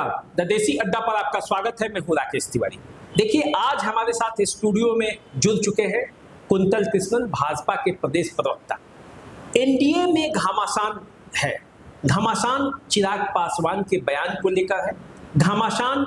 नमस्कार, द देसी अड्डा पर आपका स्वागत है। मैं हूं राकेश तिवारी। देखिए, आज हमारे साथ स्टूडियो में जुड़ चुके हैं कुंतल कृष्णन, भाजपा के प्रदेश प्रवक्ता। एनडीए में घमासान है। घमासान चिराग पासवान के बयान को लेकर है। घमासान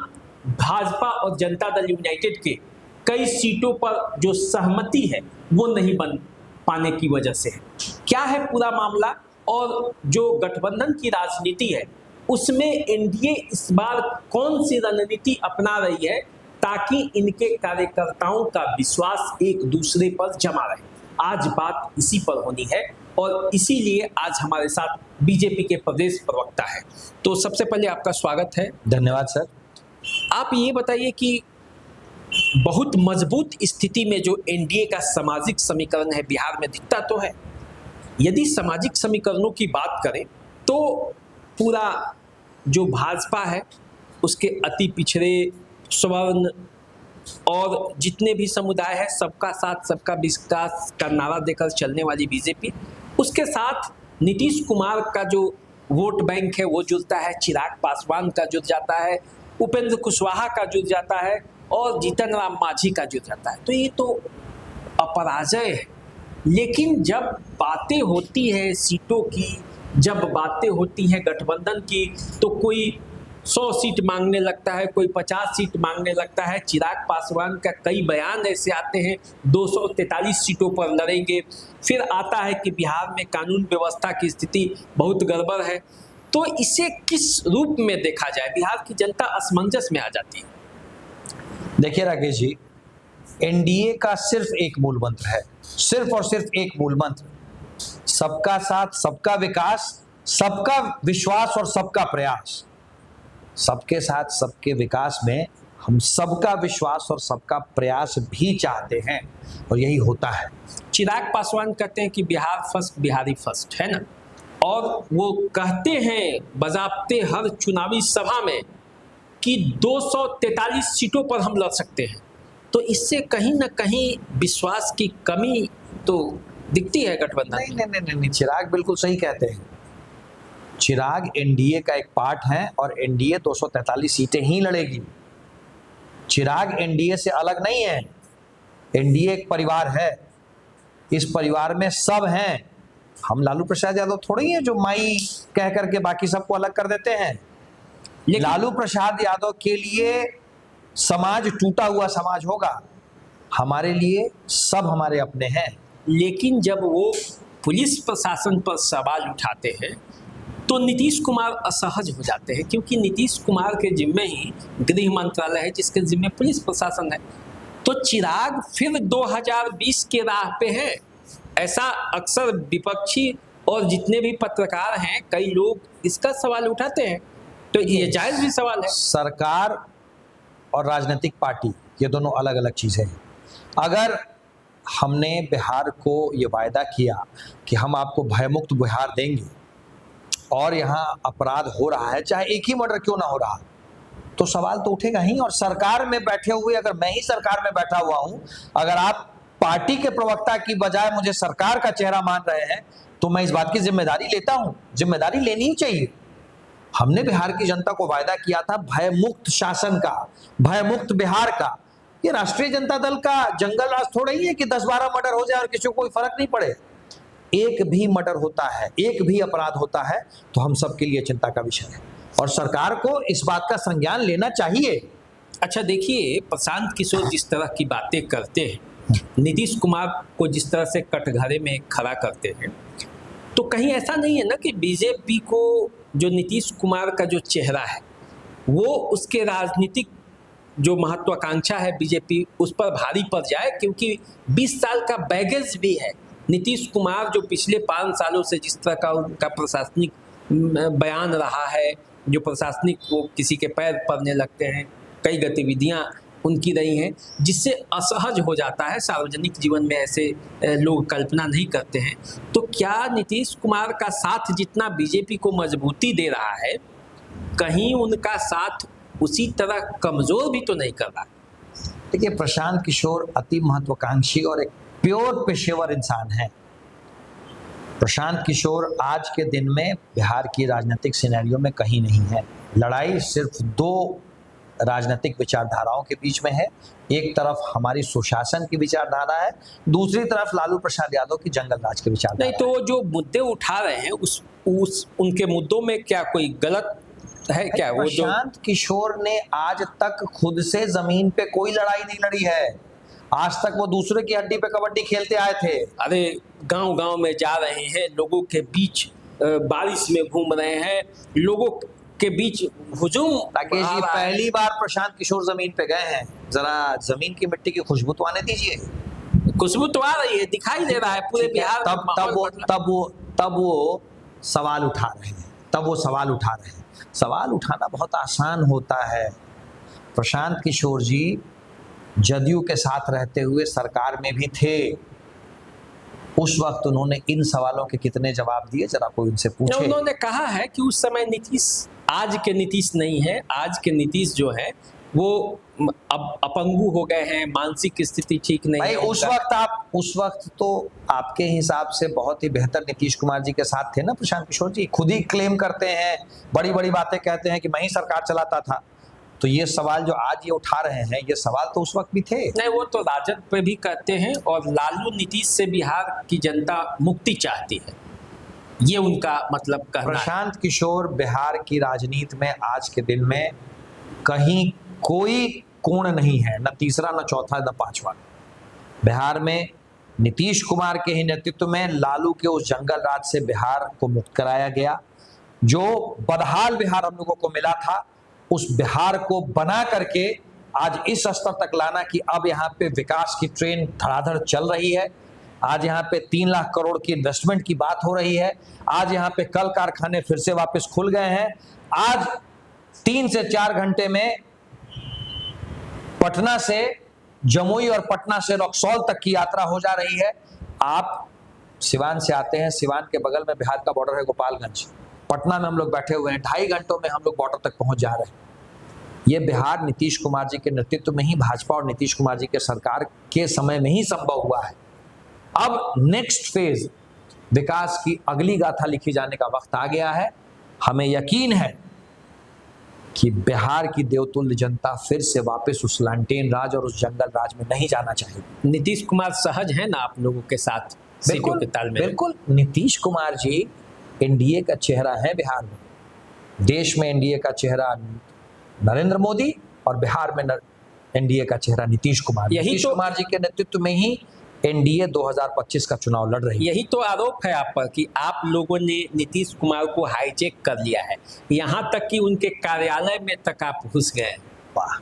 भाजपा और जनता दल यूनाइटेड के कई सीटों पर जो सहमति है वो नहीं बन पाने की वजह से है। क्या है पूरा मामला और जो गठबंधन की राजनीति है उसमें एनडीए इस बार कौन सी रणनीति अपना रही है ताकि इनके कार्यकर्ताओं का विश्वास एक दूसरे पर जमा रहे। आज बात इसी पर होनी है और इसीलिए आज हमारे साथ बीजेपी के प्रदेश प्रवक्ता है। तो सबसे पहले आपका स्वागत है। धन्यवाद सर। आप ये बताइए कि बहुत मजबूत स्थिति में जो एनडीए का सामाजिक समीकरण है बिहार में दिखता तो है। यदि सामाजिक समीकरणों की बात करें तो पूरा जो भाजपा है उसके अति पिछड़े, स्वर्ण और जितने भी समुदाय है सबका साथ सबका विकास का नारा देकर चलने वाली बीजेपी, उसके साथ नीतीश कुमार का जो वोट बैंक है वो जुड़ता है, चिराग पासवान का जुड़ जाता है, उपेंद्र कुशवाहा का जुड़ जाता है और जीतन राम मांझी का जुड़ जाता है। तो ये तो अपराजय है। लेकिन जब बातें होती है सीटों की, जब बातें होती हैं गठबंधन की, तो कोई 100 सीट मांगने लगता है, कोई 50 सीट मांगने लगता है। चिराग पासवान का कई बयान ऐसे आते हैं 243 सीटों पर लड़ेंगे। फिर आता है कि बिहार में कानून व्यवस्था की स्थिति बहुत गड़बड़ है। तो इसे किस रूप में देखा जाए? बिहार की जनता असमंजस में आ जाती है। देखिए राकेश जी, एनडीए का सिर्फ एक मूल मंत्र है, सिर्फ और सिर्फ एक मूल मंत्र, सबका साथ सबका विकास, सबका विश्वास और सबका प्रयास। सबके साथ सबके विकास में हम सबका विश्वास और सबका प्रयास भी चाहते हैं और यही होता है। चिराग पासवान कहते हैं कि बिहार फर्स्ट, बिहारी फर्स्ट, है ना? और वो कहते हैं बजाबते हर चुनावी सभा में कि 243 सीटों पर हम लड़ सकते हैं। तो इससे कहीं ना कहीं विश्वास की कमी तो दिखती है गठबंधन। नहीं, चिराग बिल्कुल सही कहते हैं। चिराग एनडीए का एक पार्ट है और एनडीए 243 सीटें ही लड़ेगी। चिराग एनडीए से अलग नहीं है। एनडीए एक परिवार है, इस परिवार में सब हैं। हम लालू प्रसाद यादव थोड़ी हैं जो माई कह करके बाकी सबको अलग कर देते हैं। लालू प्रसाद यादव के लिए समाज टूटा हुआ समाज होगा, हमारे लिए सब हमारे अपने हैं। लेकिन जब वो पुलिस प्रशासन पर सवाल उठाते हैं तो नीतीश कुमार असहज हो जाते हैं, क्योंकि नीतीश कुमार के जिम्मे ही गृह मंत्रालय है जिसके जिम्मे पुलिस प्रशासन है। तो चिराग फिर 2020 के राह पे है। ऐसा अक्सर विपक्षी और जितने भी पत्रकार हैं कई लोग इसका सवाल उठाते हैं। तो ये जायज भी सवाल है। सरकार और राजनीतिक पार्टी ये दोनों अलग अलग चीजें हैं। अगर हमने बिहार को ये वायदा किया कि हम आपको भयमुक्त बिहार देंगे और यहाँ अपराध हो रहा है, चाहे एक ही मर्डर क्यों ना हो रहा, तो सवाल तो उठेगा ही। और सरकार में बैठे हुए, अगर मैं ही सरकार में बैठा हुआ हूँ, अगर आप पार्टी के प्रवक्ता की बजाय मुझे सरकार का चेहरा मान रहे हैं तो मैं इस बात की जिम्मेदारी लेता हूँ। जिम्मेदारी लेनी ही चाहिए। हमने बिहार की जनता को वायदा किया था भयमुक्त शासन का, भयमुक्त बिहार का। ये राष्ट्रीय जनता दल का जंगल राज थोड़ा ही है कि 10-12 मर्डर हो जाए और किसी को कोई फर्क नहीं पड़े। एक भी मर्डर होता है, एक भी अपराध होता है तो हम सबके लिए चिंता का विषय है और सरकार को इस बात का संज्ञान लेना चाहिए। अच्छा देखिए, प्रशांत किशोर जिस तरह की बातें करते हैं, नीतीश कुमार को जिस तरह से कटघरे में खड़ा करते हैं, तो कहीं ऐसा नहीं है ना कि बीजेपी को जो नीतीश कुमार का जो चेहरा है वो उसके राजनीतिक जो महत्वाकांक्षा है बीजेपी उस पर भारी पड़ जाए, क्योंकि 20 साल का बैगेज भी है। नीतीश कुमार जो पिछले 5 सालों से जिस तरह का उनका प्रशासनिक बयान रहा है, जो प्रशासनिक वो किसी के पैर पड़ने लगते हैं, कई गतिविधियां उनकी रही हैं जिससे असहज हो जाता है। सार्वजनिक जीवन में ऐसे लोग कल्पना नहीं करते हैं। तो क्या नीतीश कुमार का साथ जितना बीजेपी को मजबूती दे रहा है, कहीं उनका साथ उसी तरह कमजोर भी तो नहीं कर रहा? देखिए, प्रशांत किशोर अति महत्वाकांक्षी और एक प्योर पेशेवर इंसान है। प्रशांत किशोर आज के दिन में बिहार की राजनीतिक सिनेरियो में कहीं नहीं है। लड़ाई सिर्फ दो राजनीतिक विचारधाराओं के बीच में है। एक तरफ हमारी सुशासन की विचारधारा है, दूसरी तरफ लालू प्रसाद यादव की जंगल राज की विचारधारा। नहीं तो जो मुद्दे उठा रहे हैं उस उनके मुद्दों में क्या कोई गलत है क्या? वो जो प्रशांत किशोर ने आज तक खुद से जमीन पे कोई लड़ाई नहीं लड़ी है। आज तक वो दूसरे की हड्डी पे कबड्डी खेलते आए थे। अरे गांव गांव में जा रहे हैं, लोगों के बीच बारिश में घूम रहे हैं, लोगों के बीच हुजूम। राकेश जी, पहली बार प्रशांत किशोर जमीन पे गए हैं, जरा जमीन की मिट्टी की खुशबू तो आने दीजिए। खुशबू तो आ रही है, दिखाई दे रहा है पूरे बिहार। तब वो सवाल उठा रहे हैं। सवाल उठाना बहुत आसान होता है। प्रशांत किशोर जी जदयू के साथ रहते हुए सरकार में भी थे। उस वक्त उन्होंने इन सवालों के कितने जवाब दिए, जरा कोई उनसे पूछे। उन्होंने कहा है कि उस समय नीतीश आज के नीतीश नहीं है। आज के नीतीश जो है वो अब अपंगु हो गए हैं, मानसिक स्थिति ठीक नहीं भाई है। उस वक्त तो आपके हिसाब से बहुत ही बेहतर नीतीश कुमार जी के साथ थे ना प्रशांत किशोर जी। खुद ही क्लेम करते हैं, बड़ी बड़ी बातें कहते हैं कि मैं ही सरकार चलाता था। तो ये सवाल जो आज ये उठा रहे हैं, ये सवाल तो उस वक्त भी थे। नहीं, वो तो राजद पे भी कहते हैं, और लालू नीतीश से बिहार की जनता मुक्ति चाहती है, ये उनका मतलब कहना है। प्रशांत किशोर बिहार की राजनीति में आज के दिन में कहीं कोई कोण नहीं है, न तीसरा, न चौथा, न पांचवा। बिहार में नीतीश कुमार के ही नेतृत्व में लालू के उस जंगल राज से बिहार को मुक्त कराया गया। जो बदहाल बिहार हम लोगों को मिला था, उस बिहार को बना करके आज इस स्तर तक लाना कि अब यहाँ पे विकास की ट्रेन धड़ाधड़ चल रही है। आज यहाँ पे 3 लाख करोड़ की इन्वेस्टमेंट की बात हो रही है। आज यहाँ पे कल कारखाने फिर से वापस खुल गए हैं। आज 3 से 4 घंटे में पटना से जमुई और पटना से रक्सौल तक की यात्रा हो जा रही है। आप सिवान से आते हैं, सिवान के बगल में बिहार का बॉर्डर है गोपालगंज। पटना में हम लोग बैठे हुए हैं, 2.5 घंटों में हम लोग बॉर्डर तक पहुंच जा रहे हैं। ये बिहार नीतीश कुमार जी के नेतृत्व में ही, भाजपा और नीतीश कुमार जी के सरकार के समय में ही संभव हुआ है। अब नेक्स्ट फेज विकास की अगली गाथा लिखी जाने का वक्त आ गया है। हमें यकीन है कि बिहार की देवतुल्य जनता फिर से वापस उस लालटेन राज और उस जंगल राज में नहीं जाना चाहेगी। नीतीश कुमार सहज है ना आप लोगों के साथ सीटों के तालमेल? बिल्कुल। नीतीश कुमार जी एनडीए का चेहरा है बिहार में। देश में एनडीए का चेहरा नरेंद्र मोदी और बिहार में एनडीए का चेहरा नीतीश कुमार। नीतीश कुमार जी के नेतृत्व में ही एनडीए 2025 का चुनाव लड़ रही है। यही तो आरोप है आप पर कि आप लोगों ने नीतीश कुमार को हाईजैक कर लिया है, यहाँ तक कि उनके कार्यालय में तक आप घुस गए। वाह,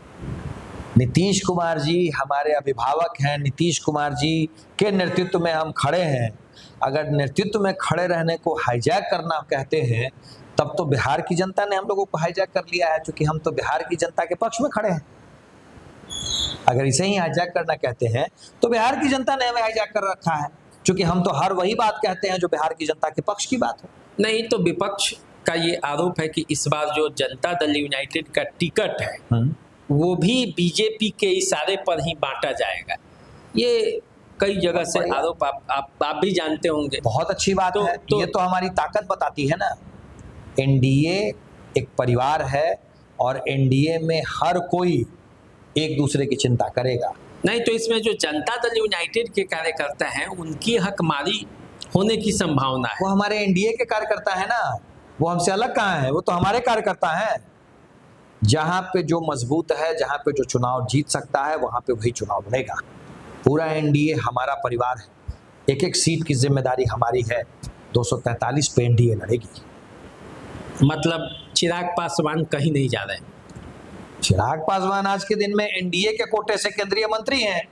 नीतीश कुमार जी हमारे अभिभावक हैं। नीतीश कुमार जी के नेतृत्व में हम खड़े हैं। अगर नेतृत्व में खड़े रहने को हाईजैक करना कहते हैं, तब तो बिहार की जनता ने हम लोगों को हाईजैक कर लिया है, क्योंकि हम तो बिहार की जनता के पक्ष में खड़े हैं। अगर इसे ही हाईजैक करना कहते हैं तो बिहार की जनता ने हमें हाईजैक कर रखा है, क्योंकि हम तो हर वही बात कहते हैं जो बिहार की जनता के पक्ष की बात हो। नहीं तो विपक्ष का ये आरोप है कि इस बार जो जनता दल यूनाइटेड का टिकट है वो भी बीजेपी के इशारे पर ही बांटा जाएगा। ये कई जगह से आरोप आप भी जानते होंगे। बहुत अच्छी बात है। ये तो हमारी ताकत बताती है ना। एनडीए एक परिवार है और एनडीए में हर कोई एक दूसरे की चिंता करेगा। नहीं तो इसमें जो जनता दल यूनाइटेड के कार्यकर्ता हैं उनकी हकमारी होने की संभावना है। वो हमारे एनडीए के कार्यकर्ता है ना, वो हमसे अलग कहाँ है, वो तो हमारे कार्यकर्ता हैं। जहाँ पे जो मजबूत है, जहाँ पे जो चुनाव जीत सकता है, वहाँ पे वही चुनाव लड़ेगा। पूरा एनडीए हमारा परिवार है। एक एक सीट की जिम्मेदारी हमारी है। 243 पे एनडीए लड़ेगी। मतलब चिराग पासवान कहीं नहीं जा रहे। चिराग पासवान आज के दिन में एनडीए के कोटे से केंद्रीय मंत्री हैं।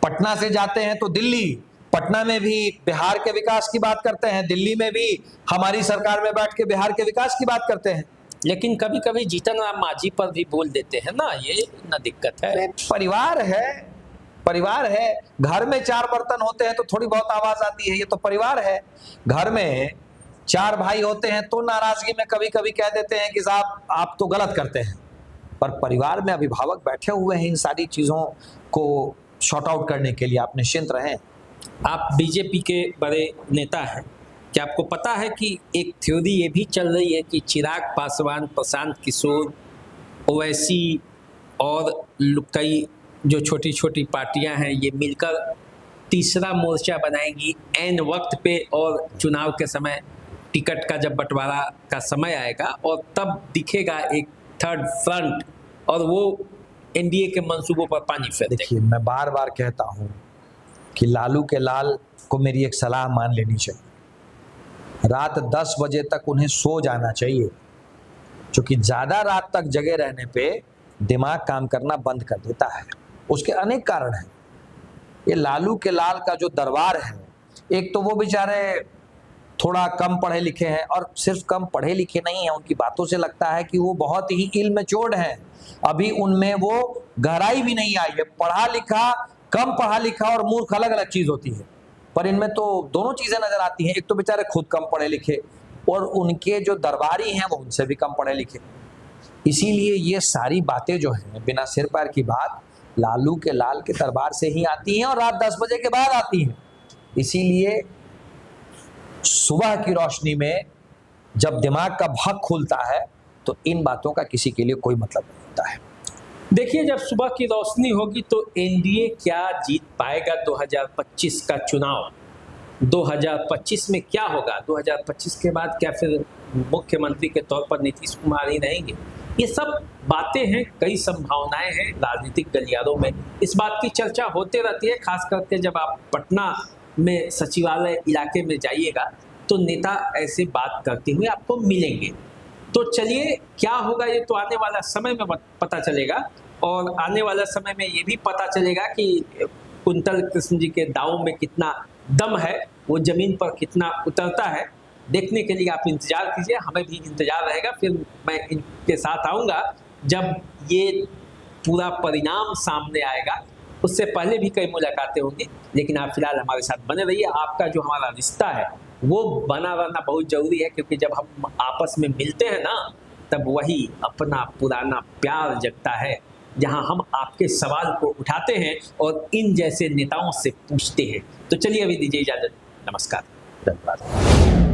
पटना से जाते हैं तो दिल्ली, पटना में भी बिहार के विकास की बात करते हैं, दिल्ली में भी हमारी सरकार में बैठ के बिहार के विकास की बात करते हैं। लेकिन कभी कभी जीतन राम मांझी पर भी बोल देते हैं ना, ये ना दिक्कत है। परिवार है। घर में 4 बर्तन होते हैं तो थोड़ी बहुत आवाज आती है। ये तो परिवार है। घर में 4 भाई होते हैं तो नाराजगी में कभी कभी कह देते हैं कि साहब आप तो गलत करते हैं। पर परिवार में अभिभावक बैठे हुए हैं इन सारी चीजों को शॉर्ट आउट करने के लिए। आप निश्चिंत रहें। आप बीजेपी के बड़े नेता हैं, क्या आपको पता है कि एक थ्योरी ये भी चल रही है कि चिराग पासवान, प्रशांत किशोर, ओवैसी और कई जो छोटी छोटी पार्टियां हैं ये मिलकर तीसरा मोर्चा बनाएंगी एन वक्त पे, और चुनाव के समय टिकट का जब बंटवारा का समय आएगा और तब दिखेगा एक थर्ड फ्रंट, और वो एनडीए के मंसूबों पर पानी फेर देगा। देखिए, मैं बार बार कहता हूं कि लालू के लाल को मेरी एक सलाह मान लेनी चाहिए। रात 10 बजे तक उन्हें सो जाना चाहिए, क्योंकि ज़्यादा रात तक जगे रहने पे दिमाग काम करना बंद कर देता है। उसके अनेक कारण हैं। ये लालू के लाल का जो दरबार है, एक तो वो बेचारे थोड़ा कम पढ़े लिखे हैं, और सिर्फ कम पढ़े लिखे नहीं हैं, उनकी बातों से लगता है कि वो बहुत ही इल्मचोड़ हैं। अभी उनमें वो गहराई भी नहीं आई है। पढ़ा लिखा, कम पढ़ा लिखा और मूर्ख अलग अलग चीज़ होती है, पर इनमें तो दोनों चीज़ें नजर आती हैं। एक तो बेचारे खुद कम पढ़े लिखे, और उनके जो दरबारी हैं वो उनसे भी कम पढ़े लिखे। इसीलिए ये सारी बातें जो हैं बिना सिर पैर की बात लालू के लाल के दरबार से ही आती हैं, और रात 10 बजे के बाद आती हैं। इसीलिए सुबह की रोशनी में जब दिमाग का भग खुलता है तो इन बातों का किसी के लिए कोई मतलब नहीं होता है। देखिए, जब सुबह की रोशनी होगी तो एनडीए क्या जीत पाएगा 2025 का चुनाव? 2025 में क्या होगा? 2025 के बाद क्या फिर मुख्यमंत्री के तौर पर नीतीश कुमार ही रहेंगे? ये सब बातें हैं, कई संभावनाएं हैं राजनीतिक गलियारों में। इस बात की चर्चा होते रहती है, खास करके जब आप पटना में सचिवालय इलाके में जाइएगा तो नेता ऐसे बात करते हुए आपको मिलेंगे। तो चलिए, क्या होगा ये तो आने वाला समय में पता चलेगा, और आने वाला समय में ये भी पता चलेगा कि कुंतल कृष्ण जी के दाव में कितना दम है, वो जमीन पर कितना उतरता है। देखने के लिए आप इंतजार कीजिए, हमें भी इंतजार रहेगा। फिर मैं इनके साथ आऊँगा जब ये पूरा परिणाम सामने आएगा। उससे पहले भी कई मुलाकातें होंगी, लेकिन आप फिलहाल हमारे साथ बने रहिए। आपका जो हमारा रिश्ता है वो बना रहना बहुत ज़रूरी है, क्योंकि जब हम आपस में मिलते हैं ना, तब वही अपना पुराना प्यार जगता है, जहां हम आपके सवाल को उठाते हैं और इन जैसे नेताओं से पूछते हैं। तो चलिए, अभी दीजिए इजाज़त। नमस्कार। धन्यवाद।